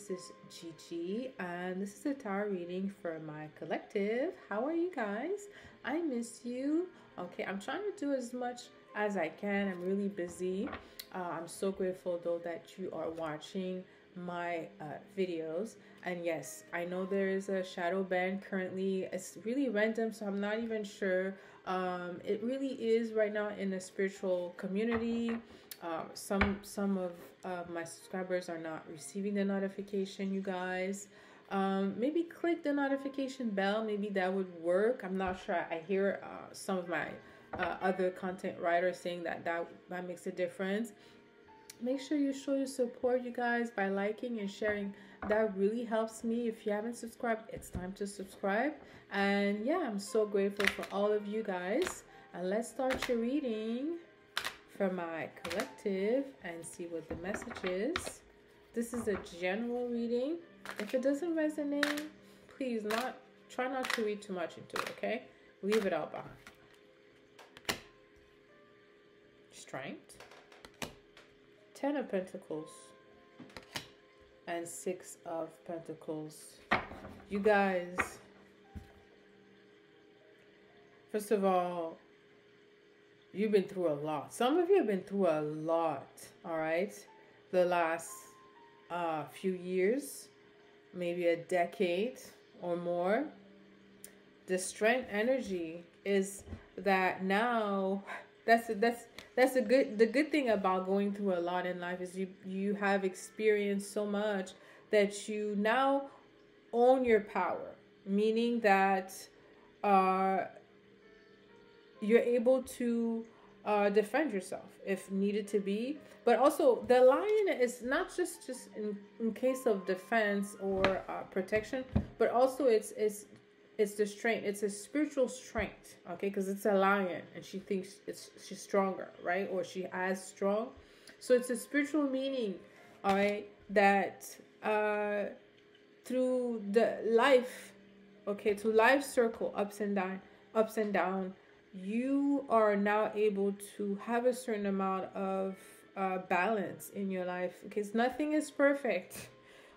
this is Gigi, and this is a tarot reading for my collective. How are you guys? I miss you. Okay, I'm trying to do as much as I can. I'm really busy. I'm so grateful though that you are watching my videos. And yes, I know there is a shadow ban currently. It's really random, so I'm not even sure. It really is right now in the spiritual community. Some of my subscribers are not receiving the notification, you guys. Maybe click the notification bell. Maybe that would work. I'm not sure. I hear some of my other content writers saying that makes a difference. Make sure you show your support, you guys, by liking and sharing. That really helps me. If you haven't subscribed, it's time to subscribe. And yeah, I'm so grateful for all of you guys. And let's start your reading for my collective and see what the message is. This is a general reading. If it doesn't resonate, please try not to read too much into it, okay? Leave it all behind. Strength, 10 of Pentacles, and 6 of Pentacles. You guys, first of all, you've been through a lot. Some of you have been through a lot, all right? The last few years, maybe a decade or more. The strength energy is that now, the good thing about going through a lot in life is you have experienced so much that you now own your power, meaning that you're able to defend yourself if needed to be. But also the lion is not just in case of defense or protection, but also it's the strength. It's a spiritual strength, okay? Because it's a lion and she thinks she's stronger, right? Or she as strong. So it's a spiritual meaning, all right, that through the life, okay, to life circle, ups and down, you are now able to have a certain amount of balance in your life, because nothing is perfect.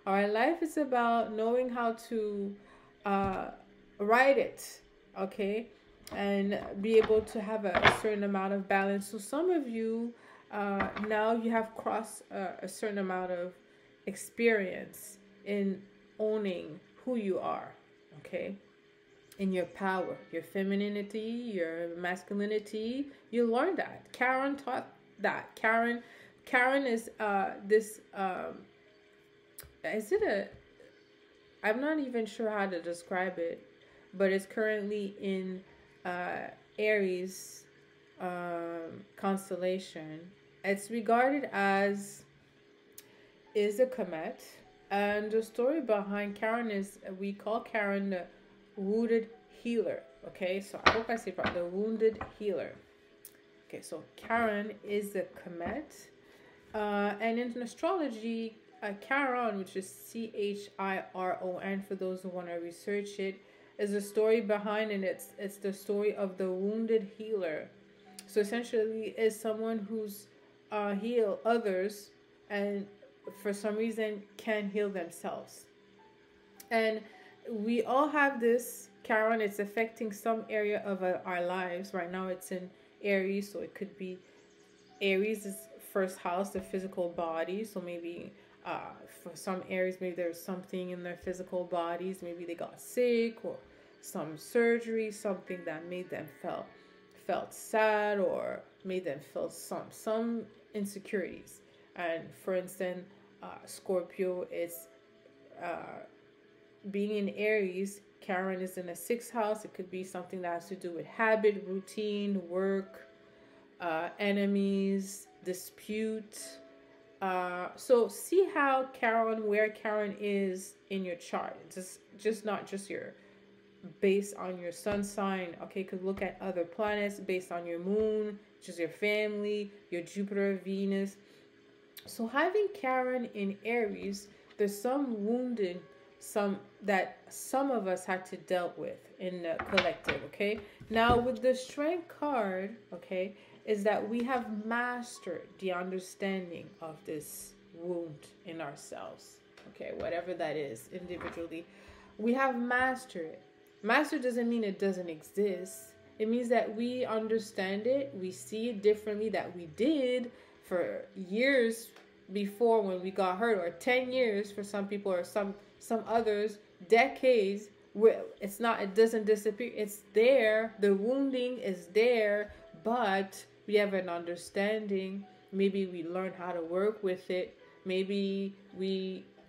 All right, life is about knowing how to ride it, okay, and be able to have a certain amount of balance. So some of you now you have crossed a certain amount of experience in owning who you are, okay, in your power, your femininity, your masculinity. You learned that. Karen taught that. Karen is this is it a, I'm not even sure how to describe it, but it's currently in Aries constellation. It's regarded as is a comet, and the story behind Karen is, we call Karen the wounded healer. Okay, so I hope I say properly, the wounded healer. Okay, so Karen is the comet, and in astrology, Chiron, which is Chiron, for those who want to research it, is a story behind, and it's the story of the wounded healer. So essentially, is someone who's heal others and for some reason can't heal themselves. And we all have this Chiron. It's affecting some area of our lives. Right now it's in Aries, so it could be Aries is first house, the physical body. So maybe for some Aries, maybe there's something in their physical bodies. Maybe they got sick or some surgery, something that made them felt sad or made them feel some insecurities. And for instance, Scorpio is being in Aries. Chiron is in the 6th house. It could be something that has to do with habit, routine, work, enemies, dispute. So see how where Chiron is in your chart. Just not just your based on your sun sign. Okay, could look at other planets based on your moon, which is your family, your Jupiter, Venus. So having Chiron in Aries, there's some wounded, some of us had to deal with in the collective. Okay, now with the strength card, okay, is that we have mastered the understanding of this wound in ourselves. Okay, whatever that is individually. We have mastered it. Master doesn't mean it doesn't exist. It means that we understand it, we see it differently that we did for years before when we got hurt, or 10 years for some people, or some others, decades. Where it's not, it doesn't disappear. It's there. The wounding is there, but we have an understanding. Maybe we learn how to work with it. Maybe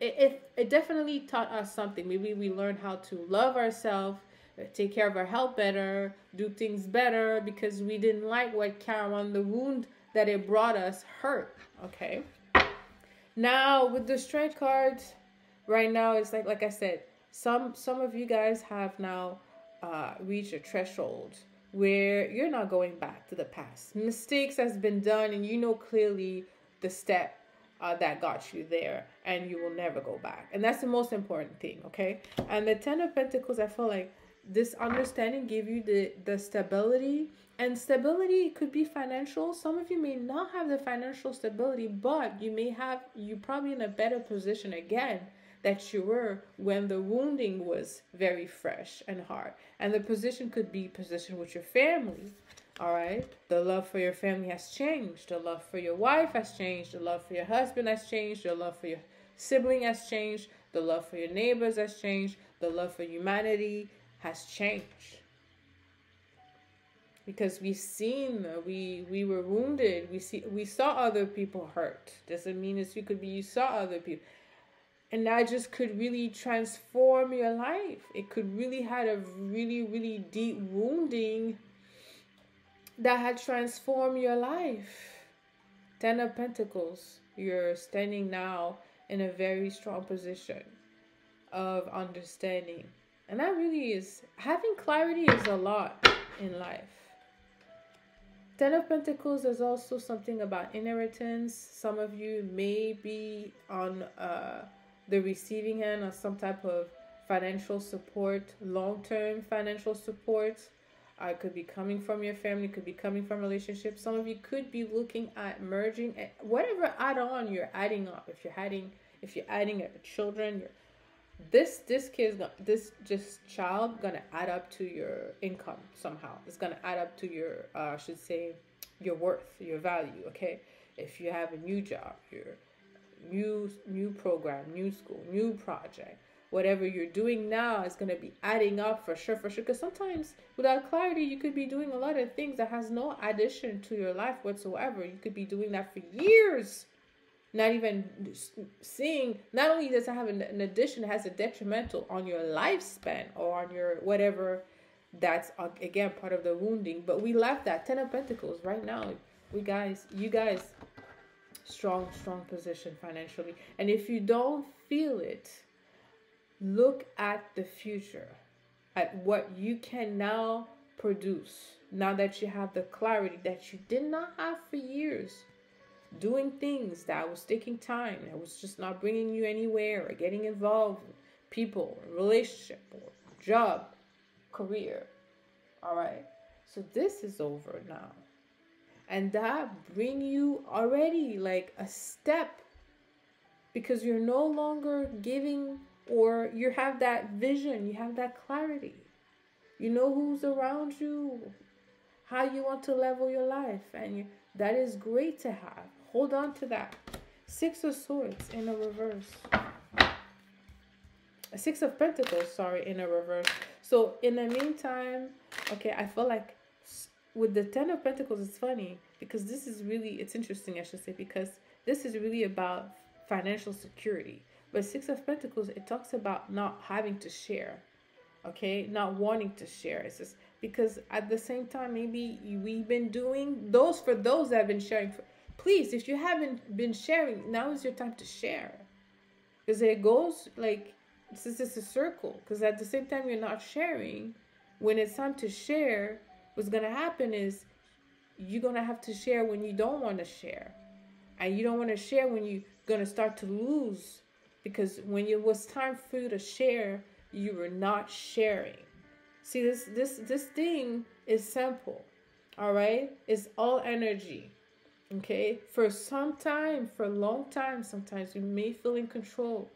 it definitely taught us something. Maybe we learned how to love ourselves, take care of our health better, do things better, because we didn't like what came on the wound that it brought us hurt. Okay. Now with the strength cards, right now it's like I said, some of you guys have now reached a threshold where you're not going back to the past. Mistakes has been done, and you know clearly the step that got you there, and you will never go back. And that's the most important thing, okay? And the Ten of Pentacles, I feel like this understanding gave you the stability. And stability could be financial. Some of you may not have the financial stability, but you're probably in a better position again that you were when the wounding was very fresh and hard. And the position could be position with your family. All right. The love for your family has changed. The love for your wife has changed. The love for your husband has changed. The love for your sibling has changed. The love for your neighbors has changed. The love for humanity has changed. Because we've seen, we were wounded. We saw other people hurt. Doesn't mean it's you saw other people. And that just could really transform your life. It could really had a really, really deep wounding that had transformed your life. Ten of Pentacles. You're standing now in a very strong position of understanding. And that really is, having clarity is a lot in life. Ten of Pentacles is also something about inheritance. Some of you may be on the receiving end of some type of financial support, long-term financial support. It could be coming from your family, could be coming from relationships. Some of you could be looking at merging, whatever add-on you're adding up. If you're adding children, this child gonna add up to your income somehow. It's gonna add up to your I should say your worth, your value. Okay, if you have a new job, your new program, new school, new project, whatever you're doing now is going to be adding up for sure. Because sometimes without clarity, you could be doing a lot of things that has no addition to your life whatsoever. You could be doing that for years, not even seeing. Not only does it have an addition, it has a detrimental on your lifespan or on your whatever. That's again part of the wounding. But we left that. Ten of Pentacles right now. You guys. Strong position financially. And if you don't feel it, look at the future, at what you can now produce, now that you have the clarity that you did not have for years, doing things that was taking time, that was just not bringing you anywhere, or getting involved with people, relationship, or job, career. All right, so this is over now. And that bring you already like a step, because you're no longer giving, or you have that vision, you have that clarity. You know who's around you, how you want to level your life, and that is great to have. Hold on to that. Six of Swords in a reverse. Six of Pentacles, sorry, in a reverse. So in the meantime, okay, I feel like with the Ten of Pentacles, it's funny because this is really, it's interesting, I should say, because this is really about financial security. But Six of Pentacles, it talks about not having to share, okay? Not wanting to share. It's just because at the same time, maybe we've been doing those for those that have been sharing. Please, if you haven't been sharing, now is your time to share. Because it goes like, this is a circle. Because at the same time, you're not sharing. When it's time to share, what's going to happen is you're going to have to share when you don't want to share. And you don't want to share when you're going to start to lose. Because when it was time for you to share, you were not sharing. See, this thing is simple. All right? It's all energy. Okay? For some time, for a long time, sometimes you may feel in control.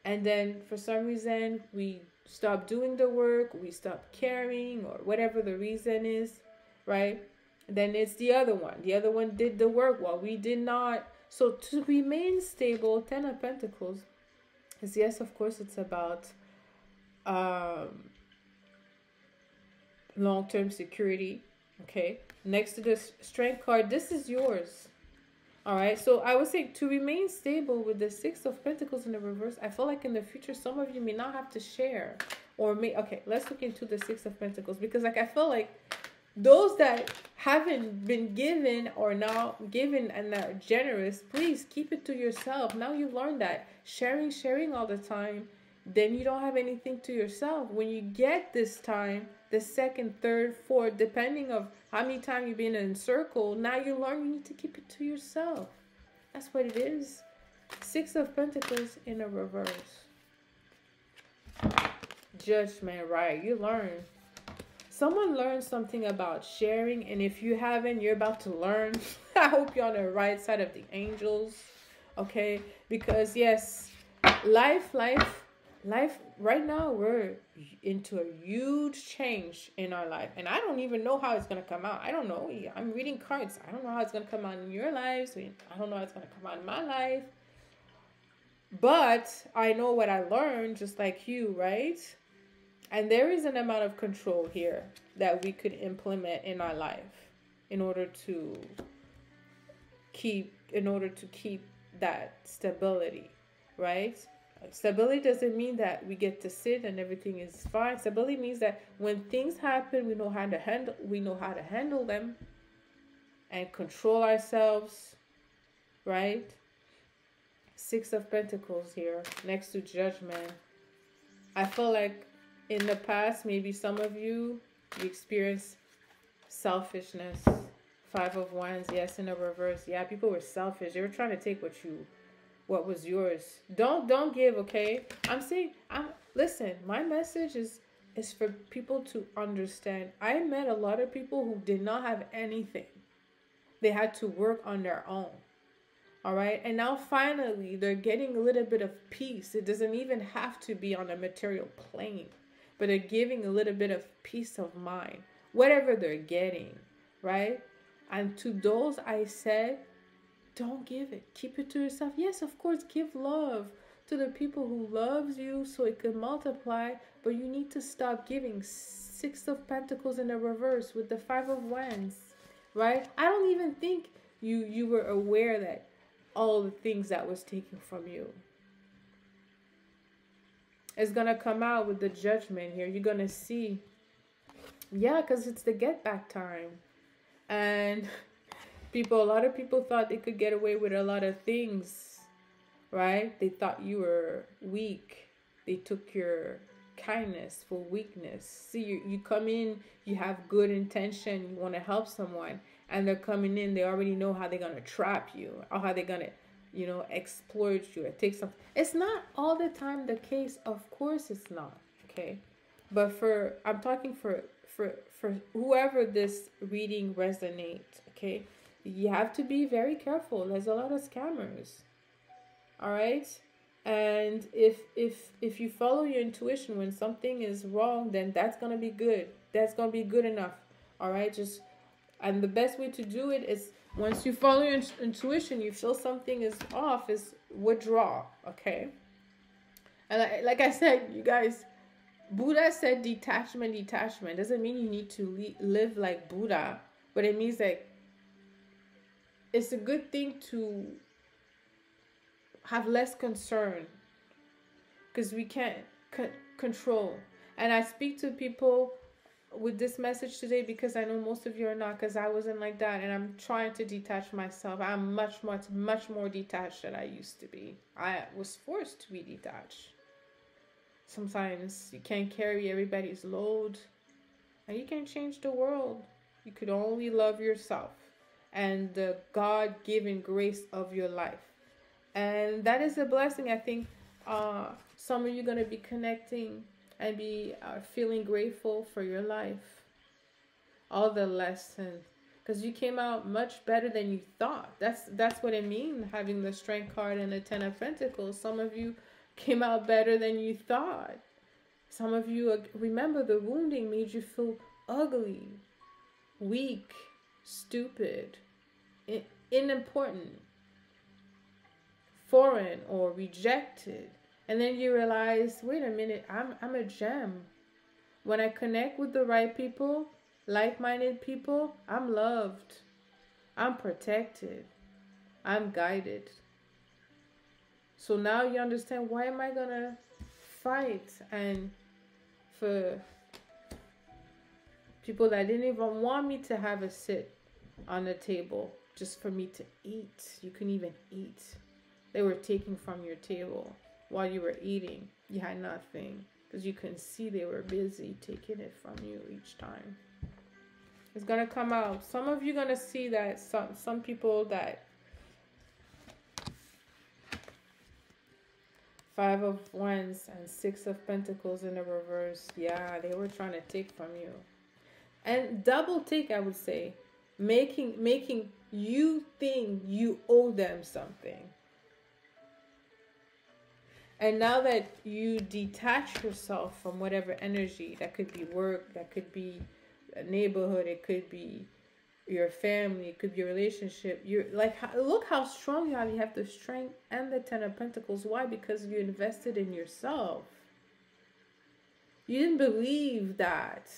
And then for some reason, we stop doing the work, we stop caring, or whatever the reason is, right? Then it's the other one. The other one did the work while we did not. So to remain stable, Ten of Pentacles is, yes, of course, it's about long-term security. Okay, next to this Strength card, this is yours. All right, so I would say to remain stable with the Six of Pentacles in the reverse, I feel like in the future some of you may not have to share, or may, okay, let's look into the Six of Pentacles, because like I feel like those that haven't been given or now given and are generous, please keep it to yourself. Now you've learned that sharing all the time, then you don't have anything to yourself. When you get this time, the second, third, fourth, depending of how many times you've been in circle, now you learn you need to keep it to yourself. That's what it is. Six of Pentacles in a reverse. Judgment, right? You learn. Someone learned something about sharing, and if you haven't, you're about to learn. I hope you're on the right side of the angels, okay? Because yes, life, right now we're into a huge change in our life, and I don't even know how it's going to come out. I don't know. I'm reading cards. I don't know how it's going to come out in your lives. I don't know how it's going to come out in my life. But I know what I learned, just like you, right? And there is an amount of control here that we could implement in our life in order to keep that stability, right? Stability doesn't mean that we get to sit and everything is fine. Stability means that when things happen, we know how to handle them and control ourselves, right? Six of Pentacles here next to Judgment. I feel like in the past, maybe some of you experienced selfishness. Five of Wands, yes, in the reverse. Yeah, people were selfish. They were trying to take what was yours. Don't give, okay? Listen, my message is for people to understand. I met a lot of people who did not have anything. They had to work on their own. All right. And now finally, they're getting a little bit of peace. It doesn't even have to be on a material plane, but they're giving a little bit of peace of mind, whatever they're getting, right? And to those I said, don't give it. Keep it to yourself. Yes, of course, give love to the people who loves you so it can multiply, but you need to stop giving. Six of Pentacles in the reverse with the Five of Wands, right? I don't even think you were aware that all the things that was taken from you. It's going to come out with the Judgment here. You're going to see. Yeah, because it's the get back time. And a lot of people thought they could get away with a lot of things, right? They thought you were weak. They took your kindness for weakness. See, you come in, you have good intention, you want to help someone, and they're coming in, they already know how they're going to trap you or how they're going to, exploit you or take something. It's not all the time the case. Of course it's not, okay? But I'm talking for whoever this reading resonates, okay? You have to be very careful. There's a lot of scammers, all right? And if you follow your intuition when something is wrong, then that's going to be good. That's going to be good enough, all right? And the best way to do it is once you follow your intuition, you feel something is off, is withdraw, okay? And like I said, you guys, Buddha said detachment. Doesn't mean you need to live like Buddha, but it means that it's a good thing to have less concern because we can't control. And I speak to people with this message today because I know most of you are not, because I wasn't like that, and I'm trying to detach myself. I'm much more detached than I used to be. I was forced to be detached. Sometimes you can't carry everybody's load, and you can't change the world. You could only love yourself and the God-given grace of your life. And that is a blessing. I think some of you are going to be connecting and be feeling grateful for your life. All the lessons. Because you came out much better than you thought. That's what it means, having the Strength card and the Ten of Pentacles. Some of you came out better than you thought. Some of you remember the wounding made you feel ugly, weak, stupid, unimportant, foreign, or rejected. And then you realize, wait a minute, I'm a gem. When I connect with the right people, like-minded people, I'm loved. I'm protected. I'm guided. So now you understand, why am I gonna fight and for people that didn't even want me to have a sit on the table just for me to eat? You couldn't even eat. They were taking from your table while you were eating. You had nothing because you couldn't see they were busy taking it from you each time. It's gonna come out. Some of you gonna see that some people that Five of Wands and Six of Pentacles in the reverse. Yeah, they were trying to take from you. And double take, I would say. Making you think you owe them something. And now that you detach yourself from whatever energy, that could be work, that could be a neighborhood, it could be your family, it could be a relationship. You're like, look how strong you are. You have the strength and the Ten of Pentacles. Why? Because you invested in yourself. You didn't believe that.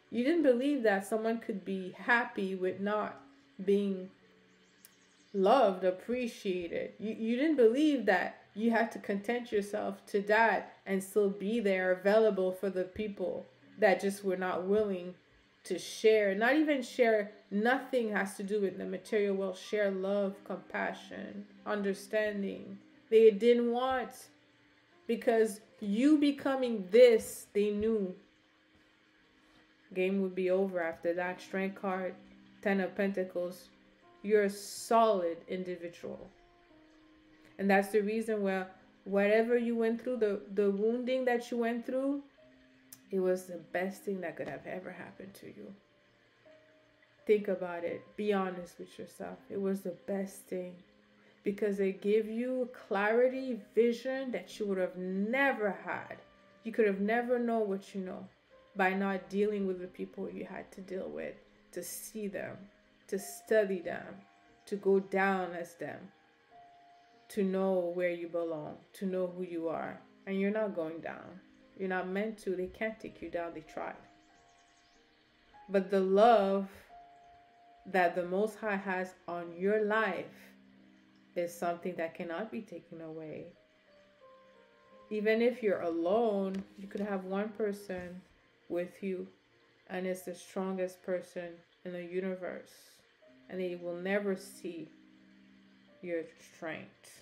You didn't believe that someone could be happy with not being loved, appreciated. You didn't believe that you had to content yourself to that and still be there available for the people that just were not willing to share. Not even share. Nothing has to do with the material world. Share love, compassion, understanding. They didn't want, because you becoming this, they knew game would be over after that. Strength card, Ten of Pentacles. You're a solid individual. And that's the reason where whatever you went through, the wounding that you went through, it was the best thing that could have ever happened to you. Think about it. Be honest with yourself. It was the best thing. Because it gave you clarity, vision that you would have never had. You could have never known what you know by not dealing with the people you had to deal with, to see them, to study them, to go down as them, to know where you belong, to know who you are. And you're not going down. You're not meant to. They can't take you down. They tried. But the love that the Most High has on your life is something that cannot be taken away. Even if you're alone, you could have one person with you, and it's the strongest person in the universe, and they will never see your strength.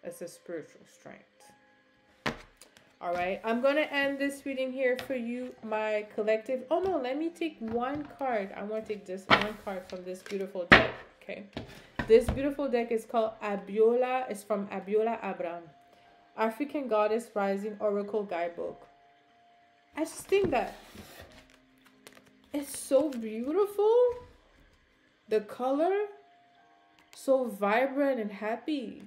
It's a spiritual strength. All right, I'm going to end this reading here for you, my collective. Oh, no, let me take one card. I want to take this one card from this beautiful deck, okay? This beautiful deck is called Abiola. It's from Abiola Abram, African Goddess Rising Oracle Guidebook. I just think that it's so beautiful. The color, so vibrant and happy.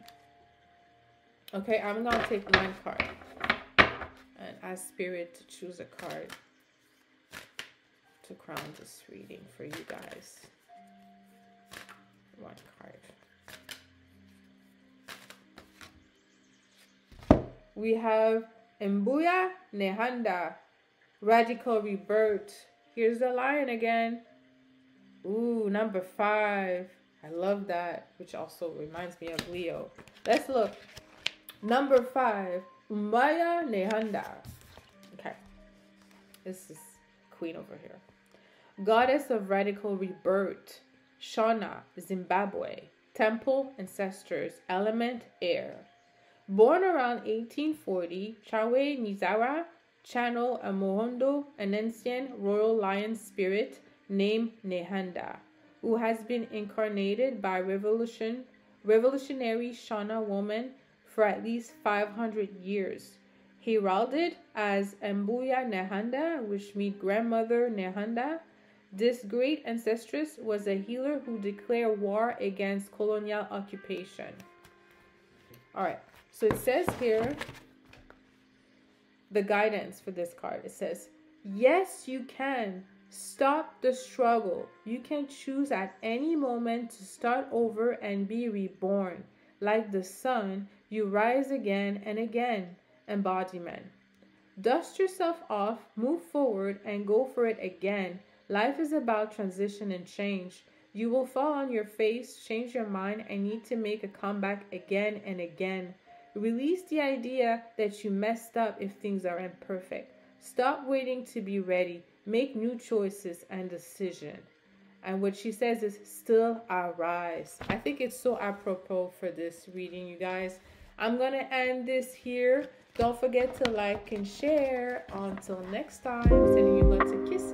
Okay, I'm going to take one card and ask Spirit to choose a card to crown this reading for you guys. One card. We have Mbuya Nehanda, Radical Rebirth. Here's the lion again. Ooh, number 5. I love that, which also reminds me of Leo. Let's look. Number 5, Mbuya Nehanda. Okay. This is Queen over here. Goddess of Radical Rebirth. Shona, Zimbabwe. Temple, ancestors. Element, air. Born around 1840, Chawe Nizara channel a Mohondo, an ancient royal lion spirit named Nehanda, who has been incarnated by revolutionary Shona woman for at least 500 years. Heralded as Mbuya Nehanda, which means grandmother Nehanda, this great ancestress was a healer who declared war against colonial occupation. All right. So it says here, the guidance for this card. It says, yes, you can. Stop the struggle. You can choose at any moment to start over and be reborn. Like the sun, you rise again and again. Embodiment. Dust yourself off, move forward, and go for it again. Life is about transition and change. You will fall on your face, change your mind, and need to make a comeback again and again. Release the idea that you messed up if things are imperfect. Stop waiting to be ready. Make new choices and decisions. And what she says is, still arise. I think it's so apropos for this reading, you guys. I'm going to end this here. Don't forget to like and share. Until next time, sending you lots of kisses.